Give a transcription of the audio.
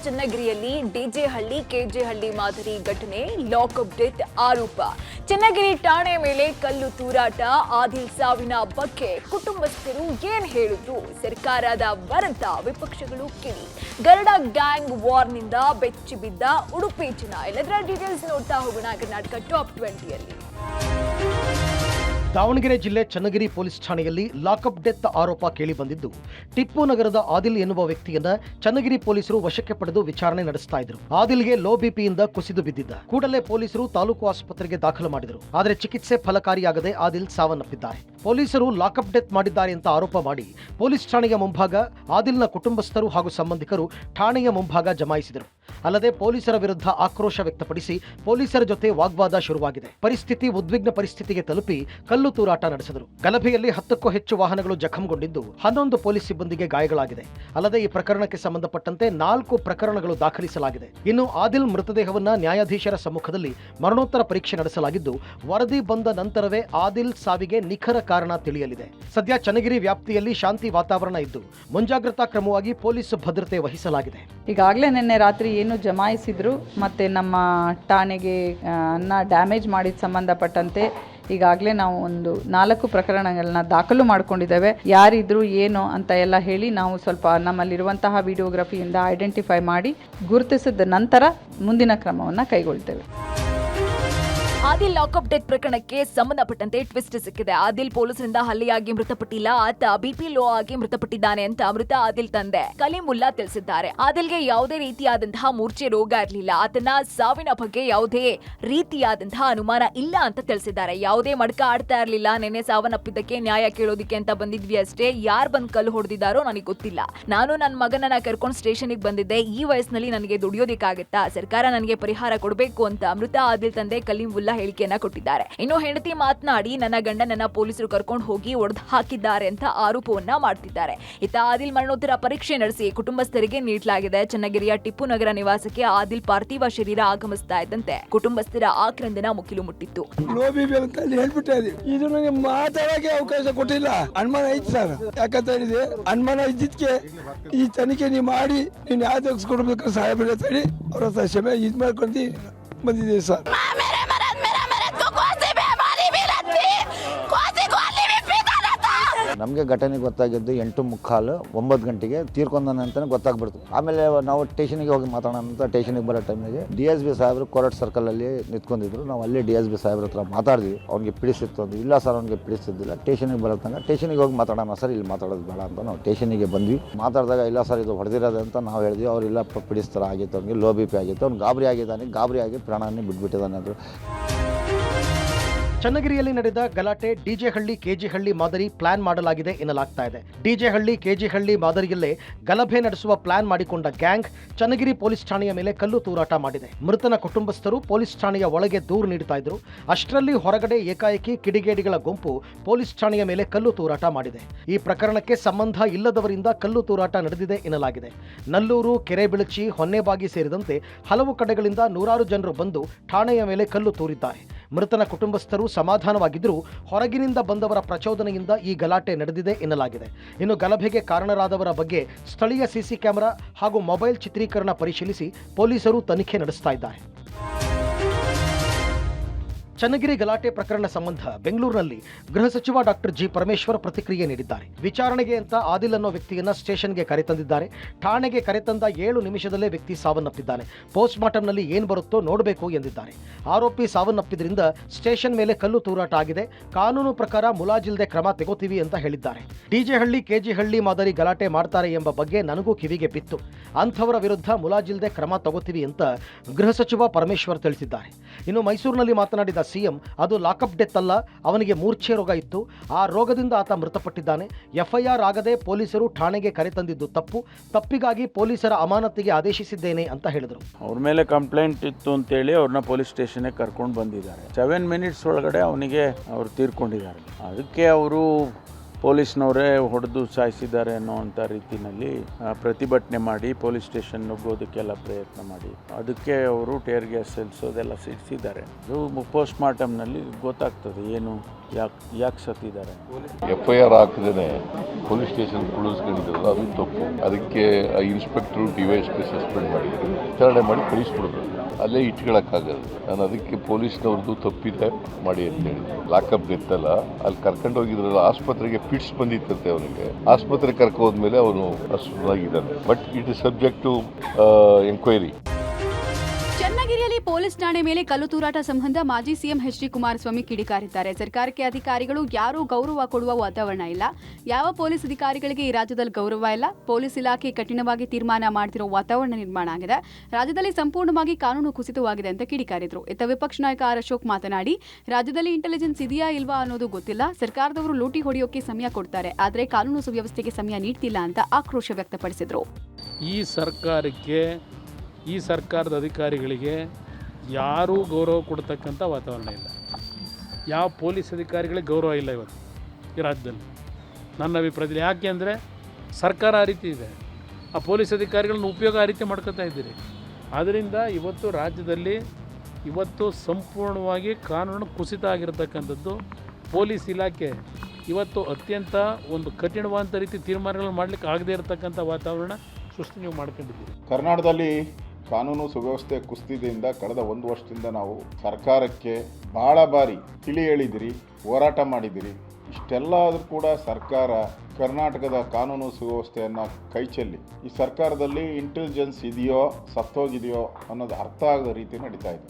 ಚನ್ನಗಿರಿಯಲ್ಲಿ DJ ಹಳ್ಳಿ K J ಹಳ್ಳಿ ಮಾದರಿ ಘಟನೆ, ಲಾಕಪ್ ಡೆತ್ ಆರೋಪ. ಚನ್ನಗಿರಿ ಠಾಣೆ ಮೇಲೆ ಕಲ್ಲು ತೂರಾಟ, ಆದಿಲ್ ಸಾವಿನ ಬಗ್ಗೆ ಕುಟುಂಬಸ್ಥರು ಏನ್ ಹೇಳಿದ್ರು? ಸರ್ಕಾರದ ವಿರುದ್ಧ ವಿಪಕ್ಷಗಳು ಕಿಡಿ. ಗರುಡ ಗ್ಯಾಂಗ್ ವಾರ್ನಿಂದ ಬೆಚ್ಚಿ ಬಿದ್ದ ಉಡುಪಿ ಜನ. ಎಲ್ಲದರ ಡೀಟೇಲ್ಸ್ ನೋಡ್ತಾ ಹೋಗೋಣ ಕರ್ನಾಟಕ ಟಾಪ್ 20ಯಲ್ಲಿ. ದಾವಣಗೆರೆ ಜಿಲ್ಲೆ ಚನ್ನಗಿರಿ ಪೊಲೀಸ್ ಠಾಣೆಯಲ್ಲಿ ಲಾಕಪ್ ಡೆತ್ ಆರೋಪ ಕೇಳಿಬಂದಿದ್ದು, ಟಿಪ್ಪು ನಗರದ ಆದಿಲ್ ಎನ್ನುವ ವ್ಯಕ್ತಿಯನ್ನ ಚನ್ನಗಿರಿ ಪೊಲೀಸರು ವಶಕ್ಕೆ ಪಡೆದು ವಿಚಾರಣೆ ನಡೆಸ್ತಾ ಇದ್ರು. ಆದಿಲ್ಗೆ ಲೋ ಬಿಪಿಯಿಂದ ಕುಸಿದು ಬಿದ್ದಿದ್ದ. ಕೂಡಲೇ ಪೊಲೀಸರು ತಾಲೂಕು ಆಸ್ಪತ್ರೆಗೆ ದಾಖಲು ಮಾಡಿದರು. ಆದರೆ ಚಿಕಿತ್ಸೆ ಫಲಕಾರಿಯಾಗದೆ ಆದಿಲ್ ಸಾವನ್ನಪ್ಪಿದ್ದಾರೆ. ಪೊಲೀಸರು ಲಾಕಪ್ ಡೆತ್ ಮಾಡಿದ್ದಾರೆ ಅಂತ ಆರೋಪ ಮಾಡಿ ಪೊಲೀಸ್ ಠಾಣೆಯ ಮುಂಭಾಗ ಆದಿಲ್ನ ಕುಟುಂಬಸ್ಥರು ಹಾಗೂ ಸಂಬಂಧಿಕರು ಠಾಣೆಯ ಮುಂಭಾಗ ಜಮಾಯಿಸಿದರು. ಅಲ್ಲದೆ ಪೊಲೀಸರ ವಿರುದ್ಧ ಆಕ್ರೋಶ ವ್ಯಕ್ತಪಡಿಸಿ ಪೊಲೀಸರ ಜೊತೆ ವಾಗ್ವಾದ ಶುರುವಾಗಿದೆ. ಪರಿಸ್ಥಿತಿ ಉದ್ವಿಗ್ನ ಪರಿಸ್ಥಿತಿಗೆ ತಲುಪಿ ಕಲ್ಲು ತೂರಾಟ ನಡೆಸಿದರು. ಗಲಭೆಯಲ್ಲಿ 10ಕ್ಕೂ ಹೆಚ್ಚು ವಾಹನಗಳು ಜಖಂಗೊಂಡಿದ್ದು 11 ಪೊಲೀಸ್ ಸಿಬ್ಬಂದಿಗೆ ಗಾಯಗಳಾಗಿದೆ. ಅಲ್ಲದೆ ಈ ಪ್ರಕರಣಕ್ಕೆ ಸಂಬಂಧಪಟ್ಟಂತೆ 4 ಪ್ರಕರಣಗಳು ದಾಖಲಿಸಲಾಗಿದೆ. ಇನ್ನು ಆದಿಲ್ ಮೃತದೇಹವನ್ನ ನ್ಯಾಯಾಧೀಶರ ಸಮ್ಮುಖದಲ್ಲಿ ಮರಣೋತ್ತರ ಪರೀಕ್ಷೆ ನಡೆಸಲಾಗಿದ್ದು, ವರದಿ ಬಂದ ನಂತರವೇ ಆದಿಲ್ ಸಾವಿಗೆ ನಿಖರ ಕಾರಣ ತಿಳಿಯಲಿದೆ. ಸದ್ಯ ಚನ್ನಗಿರಿ ವ್ಯಾಪ್ತಿಯಲ್ಲಿ ಶಾಂತಿ ವಾತಾವರಣ ಇದ್ದು ಮುಂಜಾಗ್ರತಾ ಕ್ರಮವಾಗಿ ಪೊಲೀಸ್ ಭದ್ರತೆ ವಹಿಸಲಾಗಿದೆ. ಈಗಾಗಲೇ ನಿನ್ನೆ ರಾತ್ರಿ ಏನು ಜಮಾಯಿಸಿದ್ರು ಮತ್ತು ನಮ್ಮ ಠಾಣೆಗೆ ಡ್ಯಾಮೇಜ್ ಮಾಡಿದ ಸಂಬಂಧಪಟ್ಟಂತೆ ಈಗಾಗಲೇ ನಾವು ಒಂದು 4 ಪ್ರಕರಣಗಳನ್ನ ದಾಖಲು ಮಾಡ್ಕೊಂಡಿದ್ದೇವೆ. ಯಾರಿದ್ರು ಏನು ಅಂತ ಎಲ್ಲ ಹೇಳಿ ನಾವು ಸ್ವಲ್ಪ ನಮ್ಮಲ್ಲಿರುವಂತಹ ವಿಡಿಯೋಗ್ರಫಿಯಿಂದ ಐಡೆಂಟಿಫೈ ಮಾಡಿ ಗುರುತಿಸಿದ ನಂತರ ಮುಂದಿನ ಕ್ರಮವನ್ನು ಕೈಗೊಳ್ತೇವೆ. ಆದಿಲ್ ಲಾಕಪ್ ಡೆತ್ ಪ್ರಕರಣಕ್ಕೆ ಸಂಬಂಧಪಟ್ಟಂತೆ ಟ್ವಿಸ್ಟ್ ಸಿಕ್ಕಿದೆ. ಆದಿಲ್ ಪೊಲೀಸರಿಂದ ಹಲ್ಲೆಯಾಗಿ ಮೃತಪಟ್ಟಿಲ್ಲ, ಆತ ಬಿಪಿ ಲೋ ಆಗಿ ಮೃತಪಟ್ಟಿದ್ದಾನೆ ಅಂತ ಮೃತ ಆದಿಲ್ ತಂದೆ ಕಲೀಮುಲ್ಲಾ ತಿಳಿಸಿದ್ದಾರೆ. ಆದಿಲ್ಗೆ ಯಾವುದೇ ರೀತಿಯಾದಂತಹ ಮೂರ್ಛೆ ರೋಗ ಇರಲಿಲ್ಲ. ಆತನ ಸಾವಿನ ಬಗ್ಗೆ ಯಾವುದೇ ರೀತಿಯಾದಂತಹ ಅನುಮಾನ ಇಲ್ಲ ಅಂತ ತಿಳಿಸಿದ್ದಾರೆ. ಯಾವುದೇ ಮಡ್ಕ ಆಡ್ತಾ ಇರಲಿಲ್ಲ. ನೆನ್ನೆ ಸಾವನ್ನಪ್ಪಿದ್ದಕ್ಕೆ ನ್ಯಾಯ ಕೇಳೋದಿಕ್ಕೆ ಅಂತ ಬಂದಿದ್ವಿ ಅಷ್ಟೇ. ಯಾರು ಬಂದು ಕಲ್ಲು ಹೊಡೆದಿದ್ದಾರೋ ನನಗೆ ಗೊತ್ತಿಲ್ಲ. ನಾನು ನನ್ನ ಮಗನನ್ನ ಕರ್ಕೊಂಡು ಸ್ಟೇಷನ್ಗೆ ಬಂದಿದ್ದೆ. ಈ ವಯಸ್ಸಿನಲ್ಲಿ ನನಗೆ ದುಡಿಯೋದಿಕ್ಕಾಗತ್ತಾ? ಸರ್ಕಾರ ನನಗೆ ಪರಿಹಾರ ಕೊಡಬೇಕು ಅಂತ ಮೃತ ಆದಿಲ್ ತಂದೆ ಕಲೀಮುಲ್ಲಾ ಹೇಳಿಕೆಯನ್ನ ಕೊಟ್ಟಿದ್ದಾರೆ. ಇನ್ನು ಹೆಂಡತಿ ಮಾತನಾಡಿ, ನನ್ನ ಗಂಡನನ್ನ ಪೊಲೀಸರು ಕರ್ಕೊಂಡು ಹೋಗಿ ಒಡೆದು ಹಾಕಿದ್ದಾರೆ ಅಂತ ಆರೋಪವನ್ನ ಮಾಡ್ತಿದ್ದಾರೆ. ಇತ್ತ ಆದಿಲ್ ಮರಣೋತ್ತರ ಪರೀಕ್ಷೆ ನಡೆಸಿ ಕುಟುಂಬಸ್ಥರಿಗೆ ನೀಡಲಾಗಿದೆ. ಚನ್ನಗಿರಿಯ ಟಿಪ್ಪು ನಗರ ನಿವಾಸಕ್ಕೆ ಆದಿಲ್ ಪಾರ್ಥಿವ ಶರೀರ ಆಗಮಿಸ್ತಾ ಇದ್ದಂತೆ ಕುಟುಂಬಸ್ಥರ ಆಕ್ರಂದನ ಮುಗಿಲು ಮುಟ್ಟಿತ್ತು. ಇದು ನನಗೆ ಮಾತಾಡಕ್ಕೆ ಅವಕಾಶ ಕೊಟ್ಟಿಲ್ಲ. ಅನುಮಾನ ಐತಿ ಸರ್. ಯಾಕಂತ ಹೇಳಿದ್ರೆ ಅನುಮಾನ ಇದ್ದಿದ್ಕೆ ಈ ತನಿಖೆ ನೀವು ಮಾಡಿ ನೀನು ಯಾವ್ದು ಕೊಡ್ಬೇಕು ಸಹಾಯ ಬೀಳತ್ತೇಳಿ ಅವರ ಕ್ಷಮೆ ಇದು ಮಾಡ್ಕೊಂಡು ಬಂದಿದ್ದೀವಿ ಸರ್. ನಮಗೆ ಘಟನೆ ಗೊತ್ತಾಗಿದ್ದು 8:15 9 ಗಂಟೆಗೆ ತೀರ್ಕೊಂಡಾನೆ ಅಂತಾನೆ ಗೊತ್ತಾಗ್ಬಿಡ್ತು. ಆಮೇಲೆ ನಾವು ಸ್ಟೇಷನ್ಗೆ ಹೋಗಿ ಮಾತಾಡೋಣ ಅಂತ ಸ್ಟೇಷನ್ಗೆ ಬರೋ ಟೈಮಿಗೆ DSB ಸಾಹೇಬರು ಕೋರಟ್ ಸರ್ಕಲ್ ಅಲ್ಲಿ ನಿಂತ್ಕೊಂಡಿದ್ರು. ನಾವು ಅಲ್ಲೇ DSB ಸಾಹೇಬ್ರ ಹತ್ರ ಮಾತಾಡಿದ್ವಿ. ಅವ್ನಿಗೆ ಪಿಡಿಸಿತ್ತು ಅಂತ. ಇಲ್ಲ ಸರ್, ಅವ್ನಿಗೆ ಪಿಡಿಸಿದ್ದಿಲ್ಲ, ಸ್ಟೇಷನ್ಗೆ ಬರತ್ತಂಗ ಸ್ಟೇಷನ್ಗೆ ಹೋಗಿ ಮಾತಾಡೋಣ ಸರ್, ಇಲ್ಲಿ ಮಾತಾಡೋದು ಬೇಡ ಅಂತ ನಾವು ಸ್ಟೇಷನ್ಗೆ ಬಂದ್ವಿ. ಮಾತಾಡಿದಾಗ ಇಲ್ಲ ಸರ್ ಇದು ಹೊಡೆದಿರೋದು ಅಂತ ನಾವು ಹೇಳಿದ್ವಿ. ಅವ್ರು ಇಲ್ಲ ಪಿಡಿಸ್ತಾರ ಆಗಿತ್ತು, ಅವ್ನಿಗೆ ಲೋ BP ಆಗಿತ್ತು, ಅವ್ನು ಗಾಬರಿ ಆಗಿದ್ದಾನೆ, ಗಾಬರಿ ಆಗಿ ಪ್ರಾಣಾన్ని ಬಿಟ್ಬಿಟ್ಟಿದ್ದಾನೆ ಅಂದರು. ಚನ್ನಗಿರಿಯಲ್ಲಿ ನಡೆದ ಗಲಾಟೆ ಡಿಜೆ ಹಳ್ಳಿ ಕೆಜೆ ಹಳ್ಳಿ ಮಾದರಿ ಪ್ಲಾನ್ ಮಾಡಲಾಗಿದೆ ಎನ್ನಲಾಗ್ತಾ ಇದೆ. ಡಿಜೆ ಹಳ್ಳಿ ಕೆಜೆ ಹಳ್ಳಿ ಮಾದರಿಯಲ್ಲೇ ಗಲಭೆ ನಡೆಸುವ ಪ್ಲಾನ್ ಮಾಡಿಕೊಂಡ ಗ್ಯಾಂಗ್ ಚನ್ನಗಿರಿ ಪೊಲೀಸ್ ಠಾಣೆಯ ಮೇಲೆ ಕಲ್ಲು ತೂರಾಟ ಮಾಡಿದೆ. ಮೃತನ ಕುಟುಂಬಸ್ಥರು ಪೊಲೀಸ್ ಠಾಣೆಯ ಒಳಗೆ ದೂರು ನೀಡುತ್ತಾ ಇದ್ರು. ಅಷ್ಟರಲ್ಲಿ ಹೊರಗಡೆ ಏಕಾಏಕಿ ಕಿಡಿಗೇಡಿಗಳ ಗುಂಪು ಪೊಲೀಸ್ ಠಾಣೆಯ ಮೇಲೆ ಕಲ್ಲು ತೂರಾಟ ಮಾಡಿದೆ. ಈ ಪ್ರಕರಣಕ್ಕೆ ಸಂಬಂಧ ಇಲ್ಲದವರಿಂದ ಕಲ್ಲು ತೂರಾಟ ನಡೆದಿದೆ ಎನ್ನಲಾಗಿದೆ. ನಲ್ಲೂರು, ಕೆರೆಬಿಳಚಿ, ಹೊನ್ನೆಬಾಗಿ ಸೇರಿದಂತೆ ಹಲವು ಕಡೆಗಳಿಂದ ನೂರಾರು ಜನರು ಬಂದು ಠಾಣೆಯ ಮೇಲೆ ಕಲ್ಲು ತೂರಿದ್ದಾರೆ. ಮೃತನ ಕುಟುಂಬಸ್ಥರು ಸಮಾಧಾನವಾಗಿದ್ದರೂ ಹೊರಗಿನಿಂದ ಬಂದವರ ಪ್ರಚೋದನೆಯಿಂದ ಈ ಗಲಾಟೆ ನಡೆದಿದೆ ಎನ್ನಲಾಗಿದೆ. ಇನ್ನು ಗಲಭೆಗೆ ಕಾರಣರಾದವರ ಬಗ್ಗೆ ಸ್ಥಳೀಯ ಸಿಸಿ ಕ್ಯಾಮೆರಾ ಹಾಗೂ ಮೊಬೈಲ್ ಚಿತ್ರೀಕರಣ ಪರಿಶೀಲಿಸಿ ಪೊಲೀಸರು ತನಿಖೆ ನಡೆಸ್ತಾ ಇದ್ದಾರೆ. ಚನ್ನಗಿರಿ ಗಲಾಟೆ ಪ್ರಕರಣ ಸಂಬಂಧ ಬೆಂಗಳೂರಿನಲ್ಲಿ ಗೃಹ ಸಚಿವ ಡಾಕ್ಟರ್ ಜಿ ಪರಮೇಶ್ವರ್ ಪ್ರತಿಕ್ರಿಯೆ ನೀಡಿದ್ದಾರೆ. ವಿಚಾರಣೆಗೆ ಅಂತ ಆದಿಲ್ ಅನ್ನೋ ವ್ಯಕ್ತಿಯನ್ನ ಸ್ಟೇಷನ್ಗೆ ಕರೆತಂದಿದ್ದಾರೆ. ಠಾಣೆಗೆ ಕರೆತಂದ 7 ನಿಮಿಷದಲ್ಲೇ ವ್ಯಕ್ತಿ ಸಾವನ್ನಪ್ಪಿದ್ದಾನೆ. ಪೋಸ್ಟ್ ಮಾರ್ಟಂನಲ್ಲಿ ಏನ್ ಬರುತ್ತೋ ನೋಡಬೇಕು ಎಂದಿದ್ದಾರೆ. ಆರೋಪಿ ಸಾವನ್ನಪ್ಪಿದ್ರಿಂದ ಸ್ಟೇಷನ್ ಮೇಲೆ ಕಲ್ಲು ತೂರಾಟ ಆಗಿದೆ. ಕಾನೂನು ಪ್ರಕಾರ ಮುಲಾಜಿಲ್ದೆ ಕ್ರಮ ತೆಗೋತೀವಿ ಅಂತ ಹೇಳಿದ್ದಾರೆ. ಡಿಜೆ ಹಳ್ಳಿ ಕೆಜೆ ಹಳ್ಳಿ ಮಾದರಿ ಗಲಾಟೆ ಮಾಡ್ತಾರೆ ಎಂಬ ಬಗ್ಗೆ ನನಗೂ ಕಿವಿಗೆ ಬಿತ್ತು. ಅಂಥವರ ವಿರುದ್ಧ ಮುಲಾಜಿಲ್ದೆ ಕ್ರಮ ತಗೋತೀವಿ ಅಂತ ಗೃಹ ಸಚಿವ ಪರಮೇಶ್ವರ್ ತಿಳಿಸಿದ್ದಾರೆ. ಇನ್ನು ಮೈಸೂರಿನಲ್ಲಿ ಮಾತನಾಡಿದ ಸಿಎಂ, ಅದು ಲಾಕಪ್ ಡೆತ್ ಅಲ್ಲ, ಅವನಿಗೆ ಮೂರ್ಛೆ ರೋಗ ಇತ್ತು. ಆ ರೋಗದಿಂದ ಆತ ಮೃತಪಟ್ಟಿದ್ದಾನೆ. FIR ಆಗದೆ ಪೊಲೀಸರು ಠಾಣೆಗೆ ಕರೆತಂದಿದ್ದು ತಪ್ಪು. ತಪ್ಪಿಗಾಗಿ ಪೊಲೀಸರ ಅಮಾನತಿಗೆ ಆದೇಶಿಸಿದ್ದೇನೆ ಅಂತ ಹೇಳಿದರು. ಅವ್ರ ಮೇಲೆ ಕಂಪ್ಲೇಂಟ್ ಇತ್ತು ಅಂತೇಳಿ ಅವ್ರನ್ನ ಪೊಲೀಸ್ ಸ್ಟೇಷನ್ಗೆ ಕರ್ಕೊಂಡು ಬಂದಿದ್ದಾರೆ. 7 ಮಿನಿಟ್ಸ್ ಒಳಗಡೆ ಅವನಿಗೆ ಅವ್ರು ತೀರ್ಕೊಂಡಿದ್ದಾರೆ. ಅದಕ್ಕೆ ಅವರು ಪೊಲೀಸ್ನವರೇ ಹೊಡೆದು ಸಾಯಿಸಿದ್ದಾರೆ ಅನ್ನೋವಂಥ ರೀತಿಯಲ್ಲಿ ಪ್ರತಿಭಟನೆ ಮಾಡಿ ಪೊಲೀಸ್ ಸ್ಟೇಷನ್ ನುಗ್ಗೋದಕ್ಕೆಲ್ಲ ಪ್ರಯತ್ನ ಮಾಡಿ ಅದಕ್ಕೆ ಅವರು ಟೇರ್ ಗ್ಯಾಸ್ ಸಿಡಿಸೋದೆಲ್ಲ ಸಿಡಿಸಿದ್ದಾರೆ. ಅದು ಪೋಸ್ಟ್ ಮಾರ್ಟಮ್ನಲ್ಲಿ ಗೊತ್ತಾಗ್ತದೆ ಏನು ಯಾಕೆ ಸತ್ತಿದ್ದಾರೆ? FIR ಹಾಕದೇನೆ ಪೊಲೀಸ್ ಸ್ಟೇಷನ್ ಕುಳಿಸ್ಕೊಂಡಿದ್ರಲ್ಲ ಅದು ತಪ್ಪು. ಅದಕ್ಕೆ ಇನ್ಸ್ಪೆಕ್ಟ್ರು DYSP ಸಸ್ಪೆಂಡ್ ಮಾಡಿದ್ರು, ವಿಚಾರಣೆ ಮಾಡಿ ಕಳಿಸ್ಬಿಡ್ಬೇಕು, ಅಲ್ಲೇ ಇಟ್ಕೊಳ್ಳೋಕ್ಕಾಗಲ್ಲ. ನಾನು ಅದಕ್ಕೆ ಪೊಲೀಸ್ನವ್ರದ್ದು ತಪ್ಪಿದೆ ಮಾಡಿ ಅಂತ ಹೇಳಿದ್ರು. ಲಾಕಪ್ ಡೆತ್ ಅಲ್ಲ, ಅಲ್ಲಿ ಕರ್ಕೊಂಡು ಹೋಗಿದ್ರಲ್ಲ ಆಸ್ಪತ್ರೆಗೆ ಫಿಟ್ಸ್ ಬಂದಿತ್ತಂತೆ ಅವನಿಗೆ. ಆಸ್ಪತ್ರೆಗೆ ಕರ್ಕೋದ್ಮೇಲೆ ಅವನು ಅಸುರಾಗಿದ್ದಾನೆ. But it is subject to enquiry. ಚನ್ನಗಿರಿಯಲ್ಲಿ ಪೊಲೀಸ್ ಠಾಣೆ ಮೇಲೆ ಕಲ್ಲು ತೂರಾಟ ಸಂಬಂಧ ಮಾಜಿ ಸಿಎಂ HD ಕುಮಾರಸ್ವಾಮಿ ಕಿಡಿಕಾರಿದ್ದಾರೆ. ಸರ್ಕಾರಕ್ಕೆ ಅಧಿಕಾರಿಗಳು ಯಾರೂ ಗೌರವ ಕೊಡುವ ವಾತಾವರಣ ಇಲ್ಲ. ಯಾವ ಪೊಲೀಸ್ ಅಧಿಕಾರಿಗಳಿಗೆ ಈ ರಾಜ್ಯದಲ್ಲಿ ಗೌರವ ಇಲ್ಲ. ಪೊಲೀಸ್ ಇಲಾಖೆ ಕಠಿಣವಾಗಿ ತೀರ್ಮಾನ ಮಾಡ್ತಿರೋ ವಾತಾವರಣ ನಿರ್ಮಾಣ ಆಗಿದೆ. ರಾಜ್ಯದಲ್ಲಿ ಸಂಪೂರ್ಣವಾಗಿ ಕಾನೂನು ಕುಸಿತವಾಗಿದೆ ಅಂತ ಕಿಡಿಕಾರಿದ್ರು. ಇತ್ತ ವಿಪಕ್ಷ ನಾಯಕ R. ಅಶೋಕ್ ಮಾತನಾಡಿ, ರಾಜ್ಯದಲ್ಲಿ ಇಂಟೆಲಿಜೆನ್ಸ್ ಇದೆಯಾ ಇಲ್ವಾ ಅನ್ನೋದು ಗೊತ್ತಿಲ್ಲ. ಸರ್ಕಾರದವರು ಲೂಟಿ ಹೊಡೆಯೋಕೆ ಸಮಯ ಕೊಡ್ತಾರೆ, ಆದರೆ ಕಾನೂನು ಸುವ್ಯವಸ್ಥೆಗೆ ಸಮಯ ನೀಡ್ತಿಲ್ಲ ಅಂತ ಆಕ್ರೋಶ ವ್ಯಕ್ತಪಡಿಸಿದ್ರು. ಈ ಸರ್ಕಾರದ ಅಧಿಕಾರಿಗಳಿಗೆ ಯಾರೂ ಗೌರವ ಕೊಡ್ತಕ್ಕಂಥ ವಾತಾವರಣ ಇಲ್ಲ. ಯಾವ ಪೊಲೀಸ್ ಅಧಿಕಾರಿಗಳಿಗೆ ಗೌರವ ಇಲ್ಲ ಇವತ್ತು ಈ ರಾಜ್ಯದಲ್ಲಿ, ನನ್ನ ಅಭಿಪ್ರಾಯದಲ್ಲಿ. ಯಾಕೆ ಅಂದರೆ ಸರ್ಕಾರ ಆ ರೀತಿ ಇದೆ, ಆ ಪೊಲೀಸ್ ಅಧಿಕಾರಿಗಳನ್ನ ಉಪಯೋಗ ಆ ರೀತಿ ಮಾಡ್ಕೊತಾ ಇದ್ದೀರಿ. ಆದ್ದರಿಂದ ಇವತ್ತು ರಾಜ್ಯದಲ್ಲಿ ಸಂಪೂರ್ಣವಾಗಿ ಕಾನೂನು ಕುಸಿತ ಆಗಿರತಕ್ಕಂಥದ್ದು. ಪೊಲೀಸ್ ಇಲಾಖೆ ಇವತ್ತು ಅತ್ಯಂತ ಒಂದು ಕಠಿಣವಾದ ರೀತಿ ತೀರ್ಮಾನಗಳು ಮಾಡಲಿಕ್ಕೆ ಆಗದೇ ಇರತಕ್ಕಂಥ ವಾತಾವರಣ ಸೃಷ್ಟಿ ನೀವು ಮಾಡ್ಕೊಂಡಿದ್ದೀರಿ. ಕರ್ನಾಟಕದಲ್ಲಿ ಕಾನೂನು ಸುವ್ಯವಸ್ಥೆ ಕುಸಿತದಿಂದ ಕಳೆದ 1 ವರ್ಷದಿಂದ ನಾವು ಸರ್ಕಾರಕ್ಕೆ ಭಾಳ ಬಾರಿ ತಿಳಿ ಹೇಳಿದಿರಿ, ಹೋರಾಟ ಮಾಡಿದಿರಿ. ಇಷ್ಟೆಲ್ಲ ಆದರೂ ಕೂಡ ಸರ್ಕಾರ ಕರ್ನಾಟಕದ ಕಾನೂನು ಸುವ್ಯವಸ್ಥೆಯನ್ನು ಕೈಚೆಲ್ಲಿ ಈ ಸರ್ಕಾರದಲ್ಲಿ ಇಂಟೆಲಿಜೆನ್ಸ್ ಇದೆಯೋ ಸತ್ತೋಗಿದೆಯೋ ಅನ್ನೋದು ಅರ್ಥ ಆಗದ ರೀತಿ ನಡೀತಾ ಇದೆ.